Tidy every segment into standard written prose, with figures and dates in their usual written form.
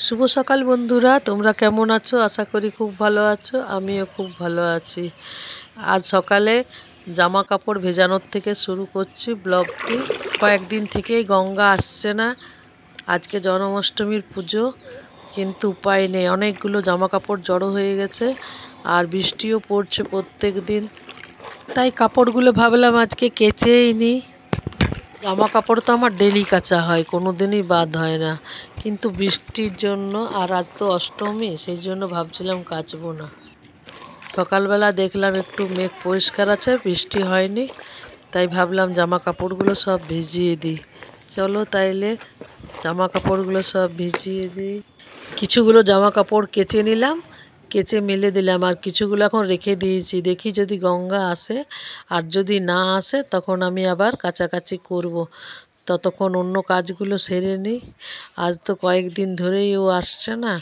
শুভ সকাল বন্ধুরা, তোমরা কেমন আছো? আশা করি খুব ভালো আছো। আমিও খুব ভালো আছি। আজ সকালে জামা কাপড় ভেজানোর থেকে শুরু করছি ব্লগটি। কয়েকদিন থেকেই গঙ্গা আসছে না। আজকে জন্মাষ্টমীর পুজো, কিন্তু উপায় নেই, অনেকগুলো জামা কাপড় জড়ো হয়ে গেছে আর বৃষ্টিও পড়ছে প্রত্যেক দিন। তাই কাপড়গুলো ভাবলাম আজকে কেচেই নিই। জামা কাপড় তো আমার ডেলি কাচা হয়, কোনো দিনই বাদ হয় না, কিন্তু বৃষ্টির জন্য, আর আজ তো অষ্টমী, সেই জন্য ভাবছিলাম কাচবো না। সকালবেলা দেখলাম একটু মেঘ পরিষ্কার আছে, বৃষ্টি হয়নি, তাই ভাবলাম জামা কাপড়গুলো সব ভিজিয়ে দিই। চলো তাইলে জামা কাপড়গুলো সব ভিজিয়ে দিই। কিছুগুলো জামা কাপড় কেচে নিলাম, কেচে মেলে দিলাম, আর কিছুগুলো এখন রেখে দিয়েছি। দেখি যদি গঙ্গা আসে, আর যদি না আসে তখন আমি আবার কাচাকাচি করব। ততক্ষণ অন্য কাজগুলো সেরে নিই। আজ তো কয়েকদিন ধরেই ও আসছে না,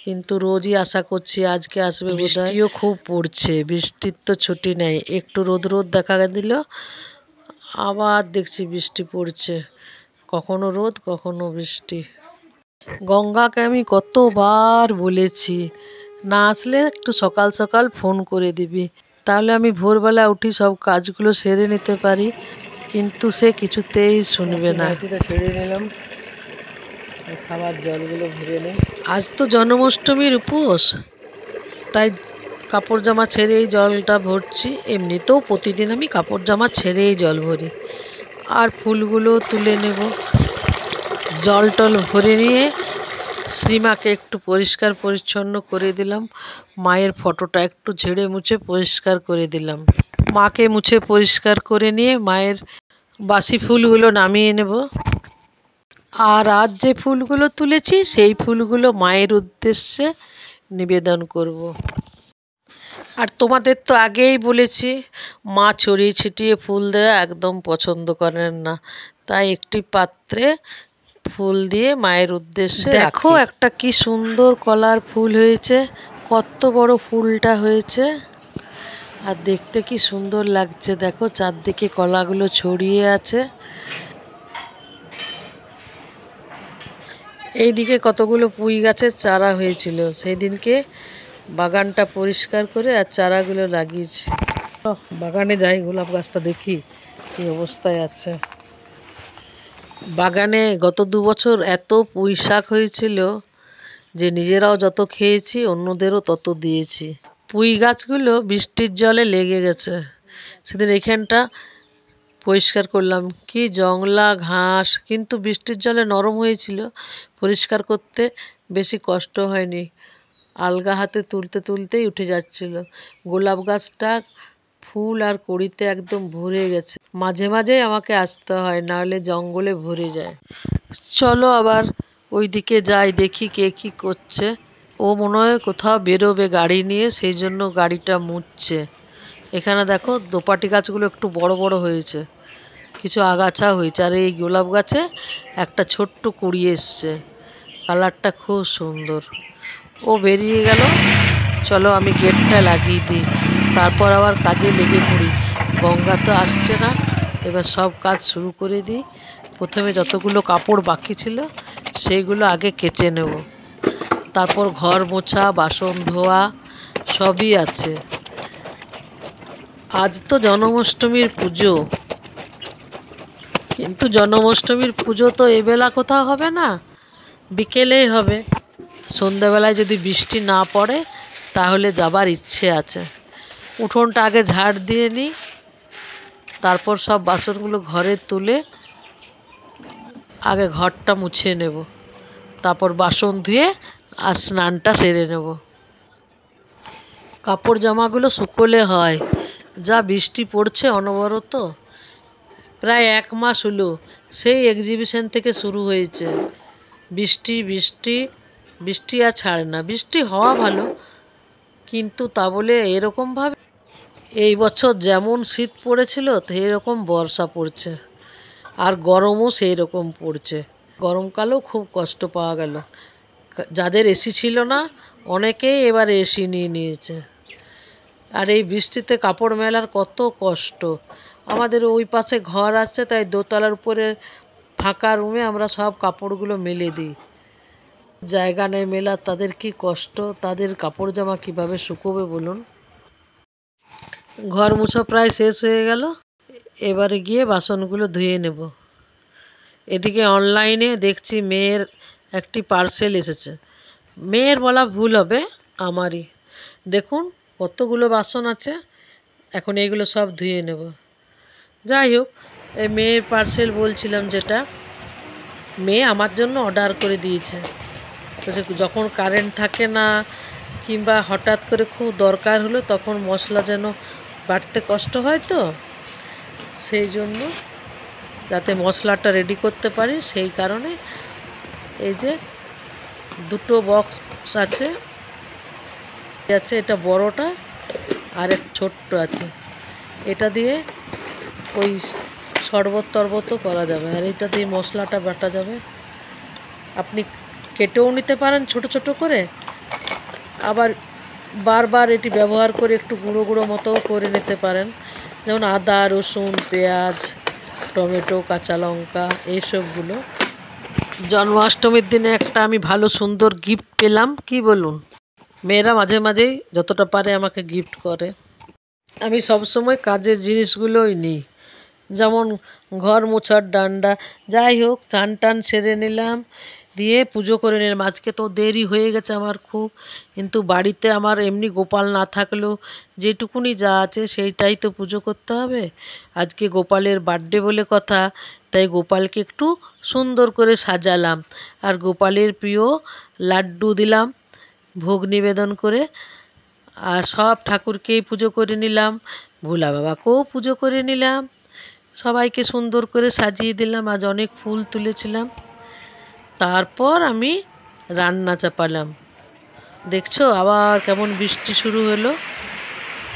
কিন্তু রোজই আশা করছি আজকে আসবে। বৃষ্টিও খুব পড়ছে, বৃষ্টির তো ছুটি নেই। একটু রোদ রোদ দেখা দিল, আবার দেখছি বৃষ্টি পড়ছে, কখনো রোদ কখনো বৃষ্টি। গঙ্গাকে আমি কতবার বলেছি, না আসলে একটু সকাল সকাল ফোন করে দিবি, তাহলে আমি ভোরবেলা উঠি সব কাজগুলো সেরে নিতে পারি, কিন্তু সে কিছুতেই শুনবে না। ছেড়ে নিলাম, খাবার জলগুলো ভরে নেই। আজ তো জন্মাষ্টমীর উপোস, তাই কাপড় জামা ছেড়েই জলটা ভরছি। এমনিতেও প্রতিদিন আমি কাপড় জামা ছেড়েই জল ভরি। আর ফুলগুলো তুলে নেব। জল টল ভরে নিয়ে শ্রীমাকে একটু পরিষ্কার পরিচ্ছন্ন করে দিলাম। মায়ের ফটোটা একটু ঝেড়ে মুছে পরিষ্কার করে দিলাম। মাকে মুছে পরিষ্কার করে নিয়ে মায়ের বাসি ফুলগুলো নামিয়ে নেব। আর আজ যে ফুলগুলো তুলেছি সেই ফুলগুলো মায়ের উদ্দেশ্যে নিবেদন করব। আর তোমাদের তো আগেই বলেছি, মা ছড়িয়ে ছিটিয়ে ফুল দেওয়া একদম পছন্দ করেন না, তাই একটি পাত্রে ফুল দিয়ে মায়ের উদ্দেশ্যে দেখো একটা কি সুন্দর কলার ফুল হয়েছে, কত বড় ফুলটা হয়েছে, আর দেখতে কি সুন্দর লাগছে। দেখো চারদিকে কলাগুলো ছড়িয়ে আছে। এইদিকে কতগুলো পুঁই গাছের চারা হয়েছিল, সেই দিনকে বাগানটা পরিষ্কার করে আর চারাগুলো লাগিয়েছি। বাগানে যাই, গোলাপ গাছটা দেখি কি অবস্থায় আছে। বাগানে গত 2 বছর এত পুঁই শাক হয়েছিল যে নিজেরাও যত খেয়েছি অন্যদেরও তত দিয়েছি। পুঁই গাছগুলো বৃষ্টির জলে লেগে গেছে। সেদিন এখানটা পরিষ্কার করলাম, কি জংলা ঘাস, কিন্তু বৃষ্টির জলে নরম হয়েছিল, পরিষ্কার করতে বেশি কষ্ট হয়নি। আলগা হাতে তুলতে তুলতেই উঠে যাচ্ছিল। গোলাপ গাছটা ফুল আর কড়িতে একদম ভরে গেছে। মাঝে মাঝে আমাকে আসতে হয়, নাহলে জঙ্গলে ভরে যায়। চলো আবার ওইদিকে যাই, দেখি কে কি করছে। ও মনে হয় কোথাও বেরোবে গাড়ি নিয়ে, সেই জন্য গাড়িটা মুছছে। এখানে দেখো দোপাটি গাছগুলো একটু বড় বড় হয়েছে, কিছু আগাছা হয়েছে, আর এই গোলাপ গাছে একটা ছোট্ট কুড়ি এসছে, কালারটা খুব সুন্দর। ও বেরিয়ে গেল, চলো আমি গেটটা লাগিয়ে দিই, তারপর আবার কাজে লেগে পড়ি। গঙ্গা তো আসছে না, এবার সব কাজ শুরু করে দিই। প্রথমে যতগুলো কাপড় বাকি ছিল সেইগুলো আগে কেচে নেব, তারপর ঘর মোছা বাসন ধোয়া সবই আছে। আজ তো জন্মাষ্টমীর পুজো, কিন্তু জন্মাষ্টমীর পুজো তো এবেলা কোথাও হবে না, বিকেলেই হবে। সন্ধ্যাবেলায় যদি বৃষ্টি না পড়ে তাহলে যাবার ইচ্ছে আছে। উঠোনটা আগে ঝাড় দিয়ে নিই, তারপর সব বাসনগুলো ঘরে তুলে আগে ঘরটা মুছে নেব, তারপর বাসন ধুয়ে আর স্নানটা সেরে নেব। কাপড় জামাগুলো শুকোলে হয়, যা বৃষ্টি পড়ছে অনবরত। প্রায় 1 মাস হলো সেই এক্সিবিশন থেকে শুরু হয়েছে। বৃষ্টি বৃষ্টি বৃষ্টি আর ছাড়ে না। বৃষ্টি হওয়া ভালো, কিন্তু তা বলে এরকমভাবে এই বছর যেমন শীত পড়েছিল সেরকম বর্ষা পড়ছে, আর গরমও সেই রকম পড়ছে। গরমকালেও খুব কষ্ট পাওয়া গেল। যাদের এসি ছিল না অনেকেই এবার এসি নিয়ে নিয়েছে। আর এই বৃষ্টিতে কাপড় মেলার কত কষ্ট। আমাদের ওই পাশে ঘর আছে, তাই দোতলার উপরে ফাঁকা রুমে আমরা সব কাপড়গুলো মেলে দিই। জায়গা নেই মেলা, তাদের কি কষ্ট, তাদের কাপড় জামা কিভাবে শুকোবে বলুন। ঘর মোছা প্রায় শেষ হয়ে গেল, এবারে গিয়ে বাসনগুলো ধুয়ে নেব। এদিকে অনলাইনে দেখছি মেয়ের একটি পার্সেল এসেছে। মেয়ের বলা ভুল হবে, আমারই। দেখুন কতগুলো বাসন আছে, এখন এইগুলো সব ধুয়ে নেব। যাই হোক, এই মেয়ের পার্সেল বলছিলাম, যেটা মেয়ে আমার জন্য অর্ডার করে দিয়েছে। যখন কারেন্ট থাকে না কিংবা হঠাৎ করে খুব দরকার হলো, তখন মশলা যেন বাটতে কষ্ট হয়, তো সেই জন্য যাতে মশলাটা রেডি করতে পারি, সেই কারণে এই যে দুটো বক্স আছে, এটা বড়টা আর এক ছোট্ট আছে। এটা দিয়ে ওই শরবত টরবতও করা যাবে, আর এটা দিয়ে মশলাটা বাটা যাবে। আপনি কেটেও নিতে পারেন ছোট ছোট করে, আবার বারবার এটি ব্যবহার করে একটু গুঁড়ো গুঁড়ো মতোও করে নিতে পারেন, যেমন আদা, রসুন, পেঁয়াজ, টমেটো, কাঁচা লঙ্কা, এইসবগুলো। জন্মাষ্টমীর দিনে একটা আমি ভালো সুন্দর গিফট পেলাম, কি বলুন। মেয়েরা মাঝে মাঝেই যতটা পারে আমাকে গিফট করে। আমি সবসময় কাজের জিনিসগুলোই নিই, যেমন ঘর মোছার ডান্ডা। যাই হোক, চান টান সেরে নিলাম, দিয়ে পুজো করে নিলাম। আজকে তো দেরি হয়ে গেছে আমার খুব, কিন্তু বাড়িতে আমার এমনি গোপাল না থাকলেও যেটুকুনি যা আছে সেইটাই তো পুজো করতে হবে। আজকে গোপালের বার্থডে বলে কথা, তাই গোপালকে একটু সুন্দর করে সাজালাম, আর গোপালের প্রিয় লাড্ডু দিলাম ভোগ নিবেদন করে। আর সব ঠাকুরকেই পুজো করে নিলাম, ভোলা বাবাকেও পুজো করে নিলাম, সবাইকে সুন্দর করে সাজিয়ে দিলাম। আজ অনেক ফুল তুলেছিলাম। তারপর আমি রান্না চাপালাম। দেখছো আবার কেমন বৃষ্টি শুরু হলো।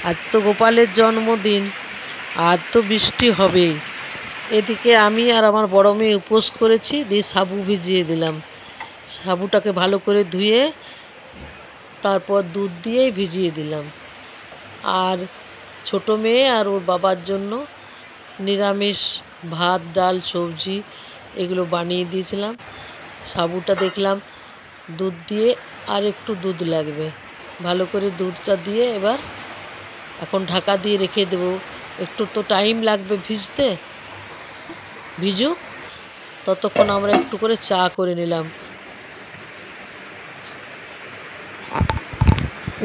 আজ তো গোপালের জন্মদিন, আজ তো বৃষ্টি হবেই। এদিকে আমি আর আমার বড় মেয়ে উপোস করেছি, দিয়ে সাবু ভিজিয়ে দিলাম। সাবুটাকে ভালো করে ধুয়ে তারপর দুধ দিয়েই ভিজিয়ে দিলাম। আর ছোট মেয়ে আর ওর বাবার জন্য নিরামিষ ভাত, ডাল, সবজি এগুলো বানিয়ে দিয়েছিলাম। সাবুটা দেখলাম দুধ দিয়ে আর একটু দুধ লাগবে, ভালো করে দুধটা দিয়ে এবার এখন ঢাকা দিয়ে রেখে দেবো। একটু তো টাইম লাগবে ভিজতে, ভিজুক, ততক্ষণ আমরা একটু করে চা করে নিলাম।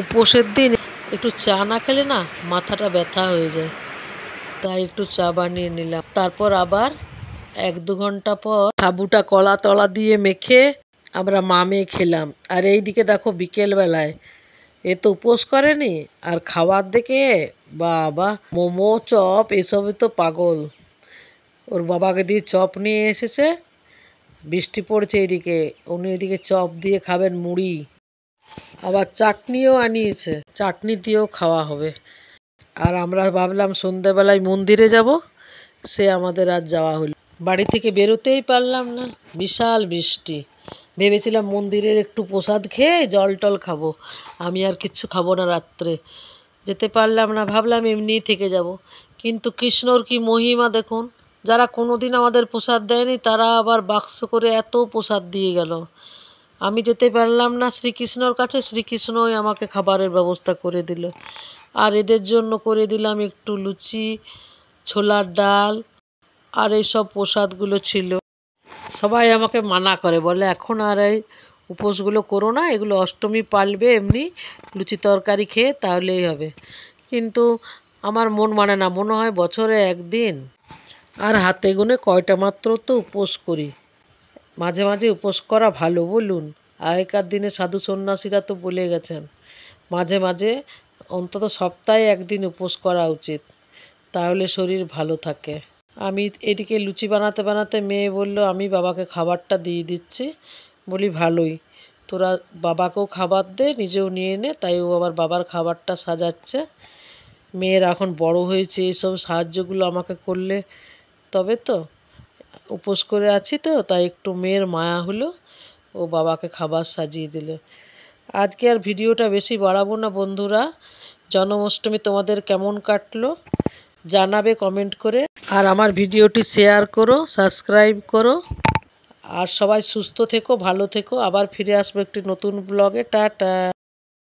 উপোসের দিন একটু চা না খেলে না মাথাটা ব্যথা হয়ে যায়, তাই একটু চা বানিয়ে নিলাম। তারপর আবার 1-2 ঘন্টা পর সাবুটা কলা তলা দিয়ে মেখে আমরা মা মেয়ে খেলাম। আর এই দিকে দেখো বিকেলবেলায় এ তো উপোস করেনি, আর খাবার দেখে বাবা, মোমো, চপ এসবে তো পাগল। ওর বাবাকে দিয়ে চপ নিয়ে এসেছে, বৃষ্টি পড়ছে এদিকে, উনি এদিকে চপ দিয়ে খাবেন মুড়ি, আবার চাটনিও আনিয়েছে, চাটনি দিয়েও খাওয়া হবে। আর আমরা ভাবলাম সন্ধ্যাবেলায় মন্দিরে যাব, সে আমাদের আজ যাওয়া হলো। বাড়ি থেকে বেরোতেই পারলাম না, বিশাল বৃষ্টি। ভেবেছিলাম মন্দিরের একটু প্রসাদ খেয়ে জল টল খাবো, আমি আর কিচ্ছু খাবো না রাত্রে। যেতে পারলাম না, ভাবলাম এমনিই থেকে যাব। কিন্তু কৃষ্ণর কি মহিমা দেখুন, যারা কোনোদিন আমাদের প্রসাদ দেয়নি তারা আবার বাক্স করে এত প্রসাদ দিয়ে গেল। আমি যেতে পারলাম না শ্রীকৃষ্ণর কাছে, শ্রীকৃষ্ণই আমাকে খাবারের ব্যবস্থা করে দিল। আর এদের জন্য করে দিলাম একটু লুচি, ছোলার ডাল, আর এইসব প্রসাদগুলো ছিল। সবাই আমাকে মানা করে, বলে এখন আর এই উপোসগুলো করো না, এগুলো অষ্টমী পালবে, এমনি লুচি তরকারি খেয়ে তাহলেই হবে। কিন্তু আমার মন মানে না, মনে হয় বছরে একদিন, আর হাতে গুনে কয়টা মাত্র তো উপোস করি। মাঝে মাঝে উপোস করা ভালো বলুন। আগেকার দিনে সাধু সন্ন্যাসীরা তো বলে গেছেন মাঝে মাঝে অন্তত সপ্তাহে একদিন উপোস করা উচিত, তাহলে শরীর ভালো থাকে। আমি এদিকে লুচি বানাতে বানাতে মেয়ে বলল আমি বাবাকে খাবারটা দিয়ে দিচ্ছি। বলি ভালোই, তোরা বাবাকেও খাবার দে, নিজেও নিয়ে নে। তাই ও আবার বাবার খাবারটা সাজাচ্ছে। মেয়ের এখন বড় হয়েছে, এইসব সাহায্যগুলো আমাকে করলে তবে তো। উপোস করে আছি তো, তাই একটু মেয়ের মায়া হলো, ও বাবাকে খাবার সাজিয়ে দিল। আজকে আর ভিডিওটা বেশি বাড়াবো না বন্ধুরা। জন্মাষ্টমী তোমাদের কেমন কাটলো জানাবে কমেন্ট করে, আর আমার ভিডিওটি শেয়ার করো, সাবস্ক্রাইব করো, আর সবাই সুস্থ থেকো, ভালো থেকো। আবার ফিরে আসবো একটি নতুন ব্লগে। টাটা।